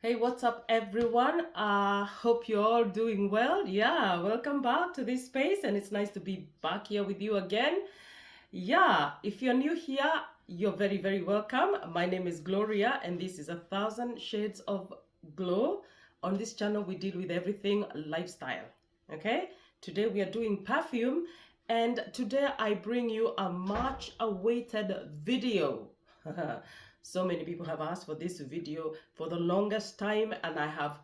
Hey, what's up, everyone? Hope you're all doing well. Yeah, welcome back to this space, and it's nice to be back here with you again. Yeah, if you're new here, you're very, very welcome. My name is Gloria, and this is 1,000 Shades of Glow. On this channel, we deal with everything lifestyle. Okay, today we are doing perfume, and today I bring you a much awaited video. So many people have asked for this video for the longest time, and I have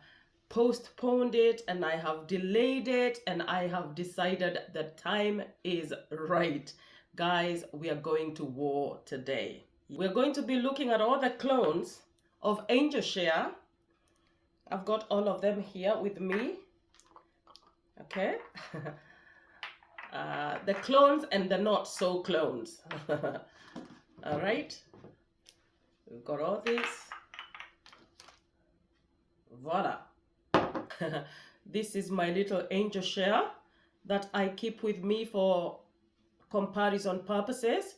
postponed it and I have delayed it, and I have decided the time is right. Guys, we are going to war today. We're going to be looking at all the clones of Angel Share. I've got all of them here with me. Okay. The clones and the not so clones. All right. We've got all this. Voila. This is my little Angel Share that I keep with me for comparison purposes.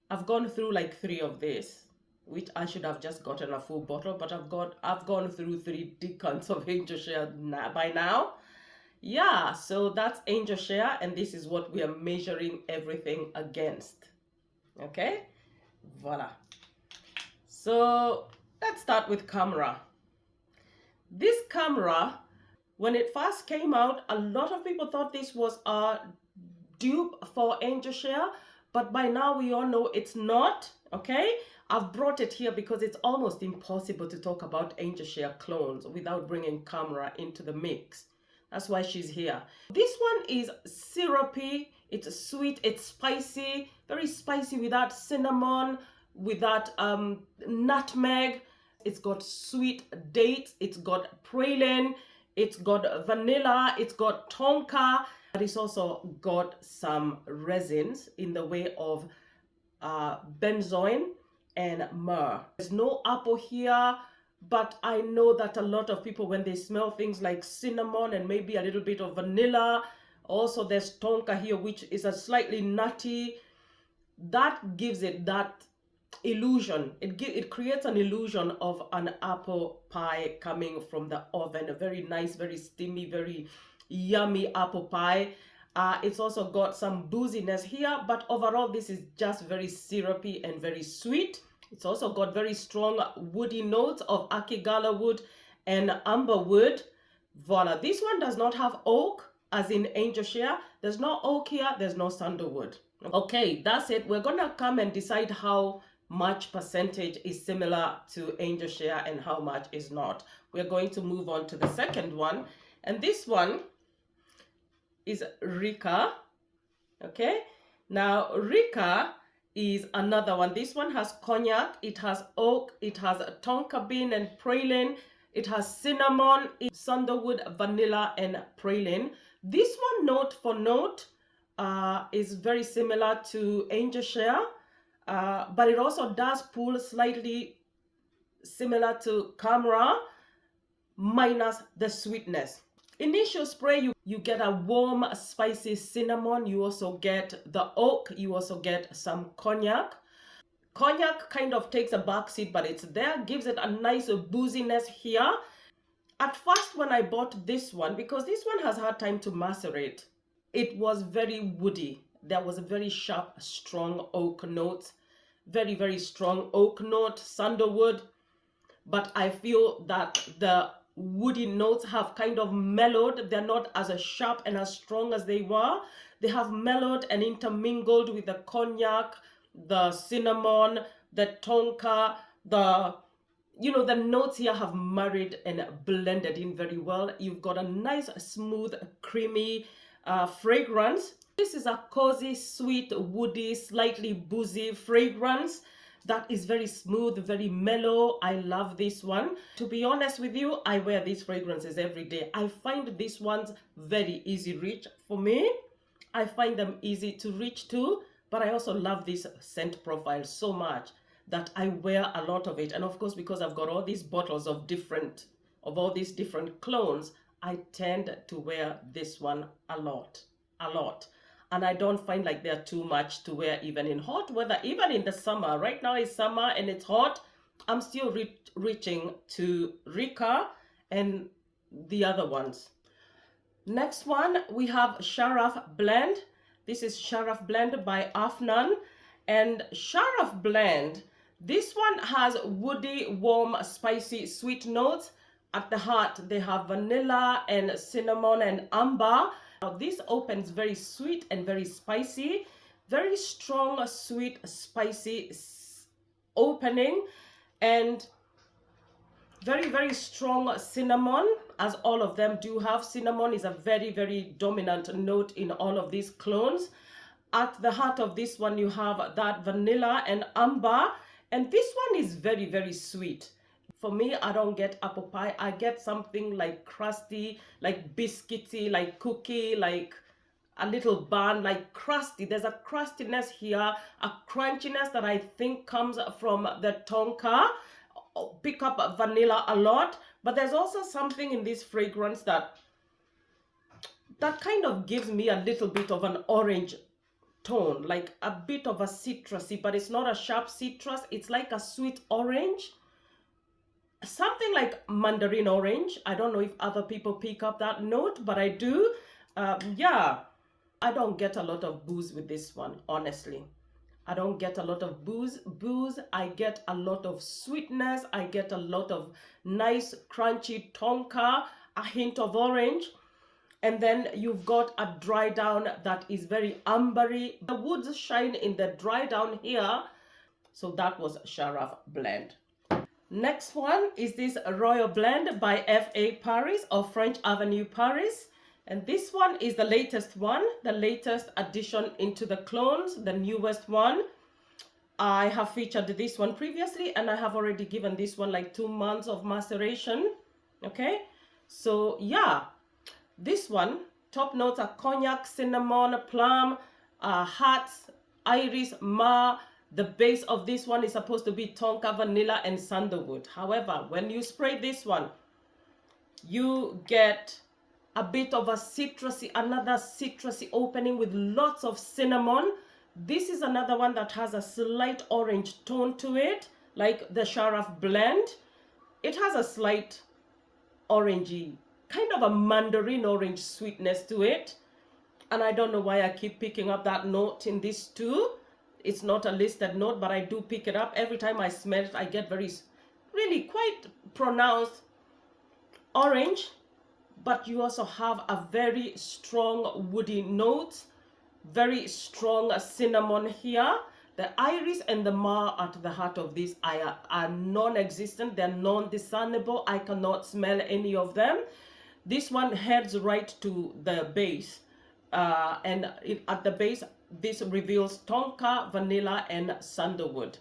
I've gone through like 3 of this, which I should have just gotten a full bottle, but I've gone through 3 decants of Angel Share by now. Yeah, so that's Angel Share, and this is what we are measuring everything against. Okay, voila. So let's start with Hamra. This Hamra, when it first came out, a lot of people thought this was a dupe for Angel Share, but by now we all know it's not. Okay, I've brought it here because it's almost impossible to talk about Angel Share clones without bringing Hamra into the mix. That's why she's here. This one is syrupy, it's sweet, it's spicy, very spicy with that cinnamon, with that nutmeg. It's got sweet dates, it's got praline, it's got vanilla, it's got tonka, but it's also got some resins in the way of benzoin and myrrh. There's no apple here, but I know that a lot of people, when they smell things like cinnamon and maybe a little bit of vanilla, also there's tonka here, which is a slightly nutty, that gives it that illusion. It creates an illusion of an apple pie coming from the oven, a very nice, very steamy, very yummy apple pie. It's also got some booziness here, but overall this is just very syrupy and very sweet. It's also got very strong woody notes of akigala wood and amber wood. Voila. This one does not have oak, as in Angel Share. There's no oak here, there's no sandalwood. Okay, that's it. We're gonna come and decide how much percentage is similar to Angel Share and how much is not. We're going to move on to the second one, and this one is Rika. Okay, now Rika is another one. This one has cognac, it has oak, it has tonka bean and praline, it has cinnamon, sandalwood, vanilla, and praline. This one, note for note, is very similar to Angel Share, but it also does pull slightly similar to Hamra, minus the sweetness. Initial spray, you get a warm, spicy cinnamon. You also get the oak. You also get some cognac. Cognac kind of takes a backseat, but it's there, gives it a nice booziness here. At first, when I bought this one, because this one has had time to macerate, it was very woody. There was a very sharp, strong oak note, very, very strong oak note, sandalwood. But I feel that the woody notes have kind of mellowed. They're not as sharp and as strong as they were. They have mellowed and intermingled with the cognac, the cinnamon, the tonka, the notes here have married and blended in very well. You've got a nice, smooth, creamy fragrance. This is a cozy, sweet, woody, slightly boozy fragrance that is very smooth, very mellow. I love this one. To be honest with you, I wear these fragrances every day. I find these ones very easy reach for me. I find them easy to reach to, but I also love this scent profile so much that I wear a lot of it. And of course, because I've got all these bottles of all these different clones, I tend to wear this one a lot. And I don't find like they're too much to wear even in hot weather, even in the summer. Right now it's summer and it's hot. I'm still reaching to Rika and the other ones. Next one, we have SHAF Blend. This is SHAF Blend by Afnan. And SHAF Blend, this one has woody, warm, spicy, sweet notes. At the heart, they have vanilla and cinnamon and amber. Now, this opens very sweet and very spicy. Very strong, sweet, spicy opening. And very, very strong cinnamon, as all of them do have. Cinnamon is a very, very dominant note in all of these clones. At the heart of this one, you have that vanilla and amber. And this one is very, very sweet. For me, I don't get apple pie. I get something like crusty, like biscuity, like cookie, like a little bun, like crusty. There's a crustiness here, a crunchiness that I think comes from the tonka. Pick up vanilla a lot, but there's also something in this fragrance that kind of gives me a little bit of an orange tone, like a bit of a citrusy, but it's not a sharp citrus. It's like a sweet orange, something like mandarin orange. I don't know if other people pick up that note, but I do. Yeah, I don't get a lot of booze with this one, honestly. I don't get a lot of booze. I get a lot of sweetness. I get a lot of nice crunchy tonka, a hint of orange. And then you've got a dry down that is very ambery. The woods shine in the dry down here. So that was SHAF Blend. Next one is this Royal Blend by F.A. Paris or French Avenue Paris. And this one is the latest one, the latest addition into the clones, the newest one. I have featured this one previously, and I have already given this one like 2 months of maceration. Okay, so yeah, this one, top notes are cognac, cinnamon, plum, hearts, iris, ma. The base of this one is supposed to be tonka, vanilla, and sandalwood. However, when you spray this one, you get a bit of a citrusy, another citrusy opening with lots of cinnamon. This is another one that has a slight orange tone to it, like the SHAF Blend. It has a slight orangey, kind of a mandarin orange sweetness to it. And I don't know why I keep picking up that note in this too. It's not a listed note, but I do pick it up. Every time I smell it, I get really quite pronounced orange. But you also have a very strong woody note, very strong cinnamon here. The iris and the ma at the heart of this are non-existent. They're non-discernible. I cannot smell any of them. This one heads right to the base. At the base, this reveals tonka, vanilla, and sandalwood.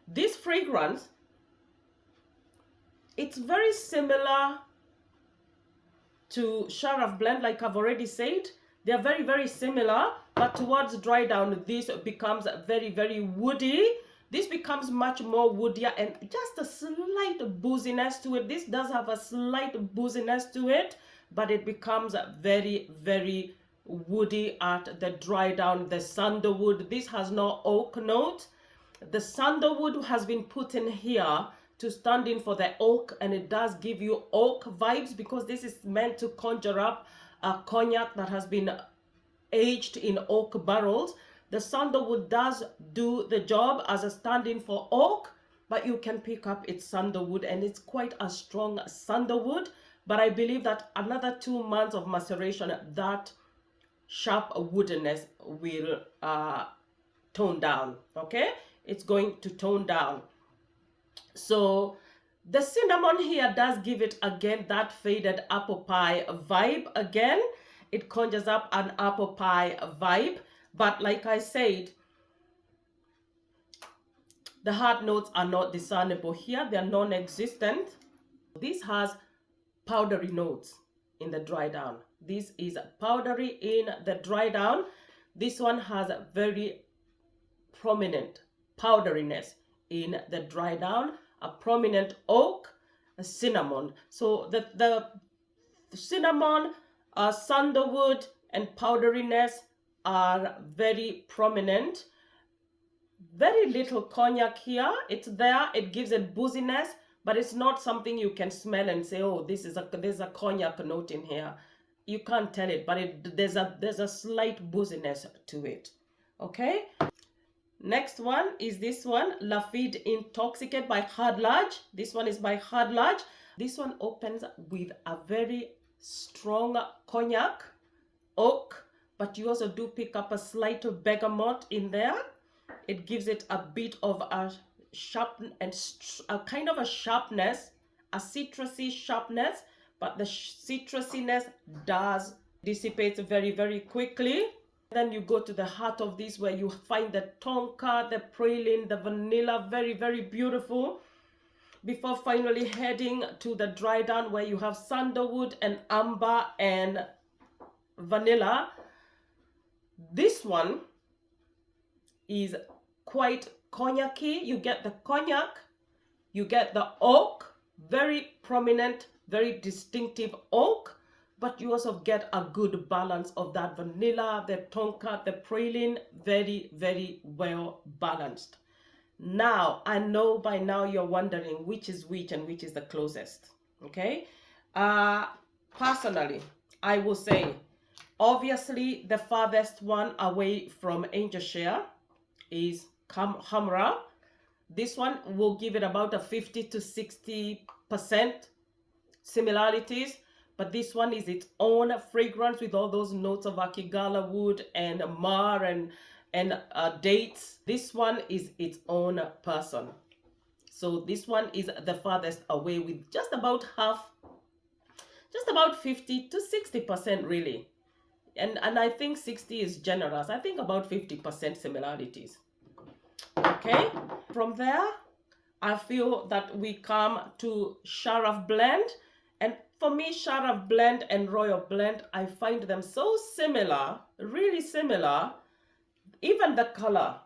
This fragrance, it's very similar to SHAF Blend, like I've already said. They are very, very similar, but towards dry down, this becomes very, very woody. This becomes much more woodier and just a slight booziness to it. This does have a slight booziness to it, but it becomes very, very woody at the dry down. The sandalwood, this has no oak note. The sandalwood has been put in here to stand in for the oak, and it does give you oak vibes because this is meant to conjure up a cognac that has been aged in oak barrels. The sandalwood does do the job as a stand-in for oak, but you can pick up its sandalwood, and it's quite a strong sandalwood. But I believe that another 2 months of maceration, that sharp woodiness will tone down. Okay, it's going to tone down. So the cinnamon here does give it again that faded apple pie vibe. Again, it conjures up an apple pie vibe, but like I said, the hard notes are not discernible here. They're non-existent. This has powdery notes in the dry down. This is powdery in the dry down. This one has a very prominent powderiness in the dry down, a prominent oak, a cinnamon. So the cinnamon, sandalwood, and powderiness are very prominent. Very little cognac here. It's there. It gives it booziness, but it's not something you can smell and say, oh, there's a cognac note in here. You can't tell it, but there's a slight booziness to it. Okay. Next one is this one, Lafite Intoxicate by Lage. This one is by Lage. This one opens with a very strong cognac, oak, but you also do pick up a slight bergamot in there. It gives it a bit of a sharp and a kind of a sharpness, a citrusy sharpness, but the citrusiness does dissipate very, very quickly. Then you go to the heart of this where you find the tonka, the praline, the vanilla, very, very beautiful. Before finally heading to the dry down where you have sandalwood and amber and vanilla. This one is quite cognac-y. You get the cognac, you get the oak, very prominent, very distinctive oak, but you also get a good balance of that vanilla, the tonka, the praline, very, very well balanced. Now, I know by now you're wondering which is which and which is the closest, okay? Personally, I will say, obviously, the farthest one away from Angel Share is Hamra. This one will give it about a 50 to 60% similarities, but this one is its own fragrance with all those notes of akigala wood and mar and dates. This one is its own person. So this one is the farthest away with just about half, just about 50 to 60% really. And I think 60 is generous. I think about 50% similarities. Okay, from there, I feel that we come to SHAF Blend. And for me, SHAF Blend and Royal Blend, I find them so similar, really similar. Even the color,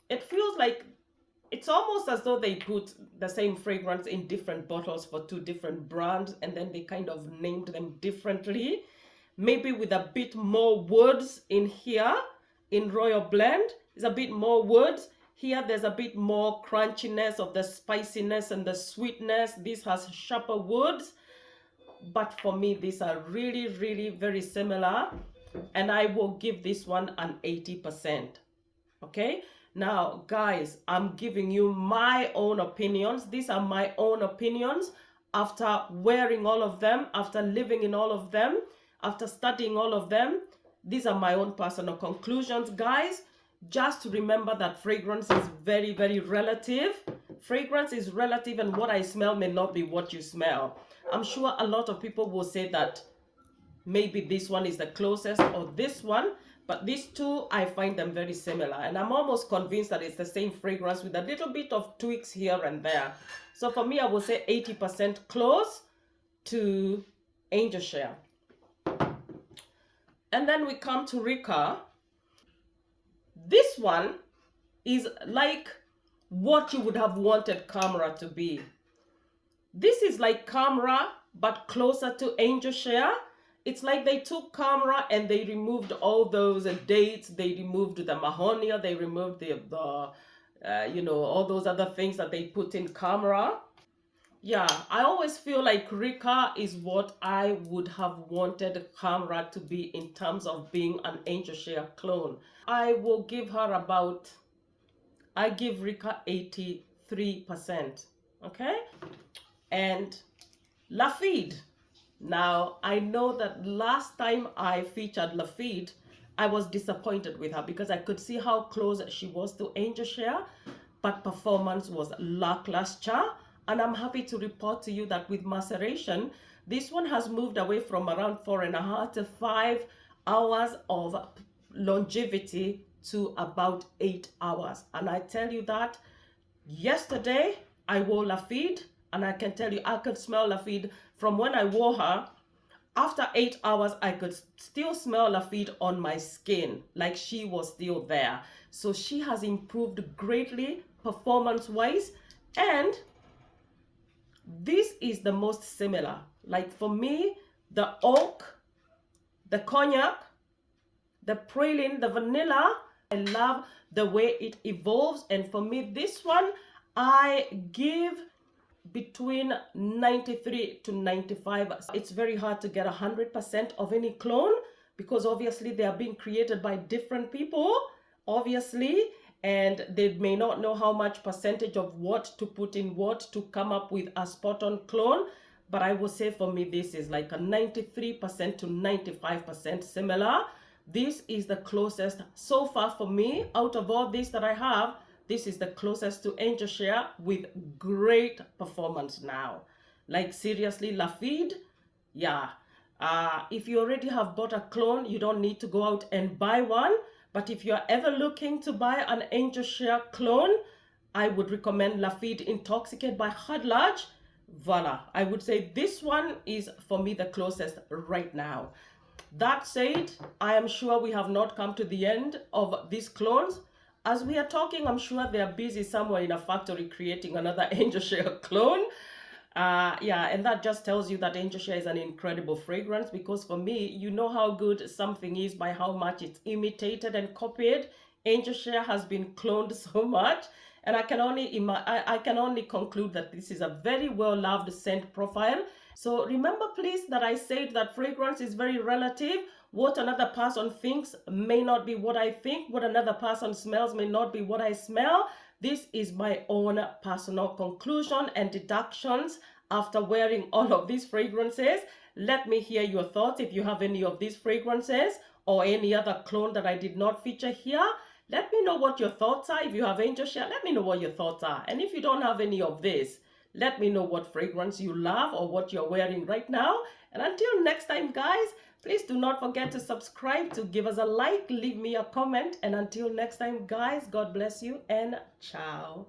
it feels like it's almost as though they put the same fragrance in different bottles for two different brands, and then they kind of named them differently. Maybe with a bit more woods in here. In Royal Blend, there's a bit more woods. Here, there's a bit more crunchiness of the spiciness and the sweetness. This has sharper woods. But for me, these are really, really very similar. And I will give this one an 80%. Okay? Now, guys, I'm giving you my own opinions. These are my own opinions after wearing all of them, after living in all of them, after studying all of them. These are my own personal conclusions, guys. Just remember that fragrance is very, very relative. Fragrance is relative, and what I smell may not be what you smell. I'm sure a lot of people will say that maybe this one is the closest or this one, but these two, I find them very similar. And I'm almost convinced that it's the same fragrance with a little bit of tweaks here and there. So for me, I would say 80% close to Angel Share. And then we come to Rika. This one is like what you would have wanted Hamra to be. This is like Hamra, but closer to Angel Share. It's like they took Hamra and they removed all those dates. They removed the mahonia. They removed all those other things that they put in Hamra. Yeah, I always feel like Rika is what I would have wanted Hamra to be in terms of being an Angel Share clone. I will give her about, I give Rika 83%, okay? And Lafite. Now, I know that last time I featured Lafite, I was disappointed with her because I could see how close she was to Angel Share, but performance was lackluster. And I'm happy to report to you that with Maceration, this one has moved away from around 4.5 to 5 hours of longevity to about 8 hours. And I tell you that yesterday I wore Lafite, and I can tell you I could smell Lafite from when I wore her. After 8 hours, I could still smell Lafite on my skin, like she was still there. So she has improved greatly performance-wise, and this is the most similar. Like for me, the oak, the cognac, the praline, the vanilla, I love the way it evolves, and for me, this one, I give between 93 to 95. It's very hard to get 100% of any clone because obviously they are being created by different people, obviously, and they may not know how much percentage of what to put in what to come up with a spot on clone. But I will say for me, this is like a 93% to 95% similar. This is the closest so far for me. Out of all these that I have, this is the closest to Angel Share with great performance now. Like seriously, Lafid, yeah. If you already have bought a clone, you don't need to go out and buy one. But if you're ever looking to buy an Angel Share clone, I would recommend Lafid Intoxicate by Lage. Voila. I would say this one is for me the closest right now. That said, I am sure we have not come to the end of these clones. As we are talking, I'm sure they are busy somewhere in a factory creating another Angel Share clone. Yeah, and that just tells you that Angel Share is an incredible fragrance, because for me, you know how good something is by how much it's imitated and copied. Angel Share has been cloned so much, and I can only conclude that this is a very well loved scent profile. So remember please that I said that fragrance is very relative. What another person thinks may not be what I think. What another person smells may not be what I smell. This is my own personal conclusion and deductions after wearing all of these fragrances. Let me hear your thoughts if you have any of these fragrances or any other clone that I did not feature here. Let me know what your thoughts are. If you have Angel Share, let me know what your thoughts are. And if you don't have any of this, let me know what fragrance you love or what you're wearing right now. And until next time, guys, please do not forget to subscribe, to give us a like, leave me a comment. And until next time, guys, God bless you and ciao.